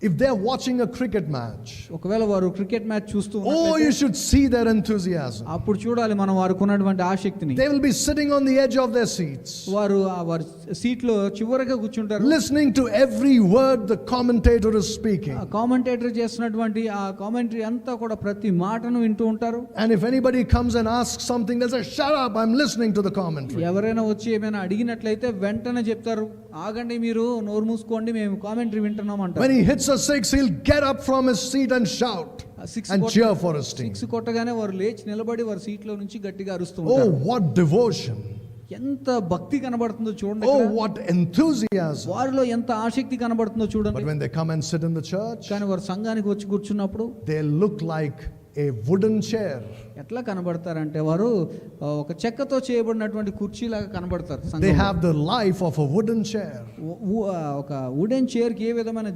If they're watching a cricket match, ఒకవేళ వారు cricket match చూస్తూ oh, you ఉన్నట్లయితే should see their enthusiasm. అప్పుడు చూడాలి మనం వారికి ఉన్నటువంటి ఆసక్తిని. They will be sitting on the edge of their seats, వారు వారి సీట్లో చివరగా కూర్చుంటారు, listening to every word the commentator is speaking. Commentator చేస్తున్నటువంటి ఆ కామెంటరీ అంతా కూడా ప్రతి మాటను వింటూ ఉంటారు. And if anybody comes and asks something, they'll say, shut up, I'm listening to the commentary. ఎవరైనా వచ్చి ఏమైనా అడిగినట్లయితే వెంటనే చెప్తారు, ఆగండి మీరు నోరు మూసుకోండి మేము కామెంటరీ వింటున్నాం అంటారు. When he hits a six, he'll get up from his seat and shout and cheer for his team. Six కొట్టగానే వారు లేచి నిలబడి వారి సీట్లో నుంచి గట్టిగా అరుస్తూ Oh, ఉంటారు. what devotion. ఎంత భక్తి కనబడుతుందో చూడండి. Oh, what enthusiasm. వారిలో ఎంత ఆసక్తి కనబడుతుందో But చూడండి. when they come and sit in the church, కానీ వారు సంఘానికి వచ్చి కూర్చున్నప్పుడు they look like a wooden chair. ఎట్లా కనబడతారంటే వారు ఒక చెక్కతో చేయబడినటువంటి కుర్చీలాగా కనబడతారు. They have the life of a wooden chair. ఒక వుడెన్ చైర్ కి ఏ విధమైన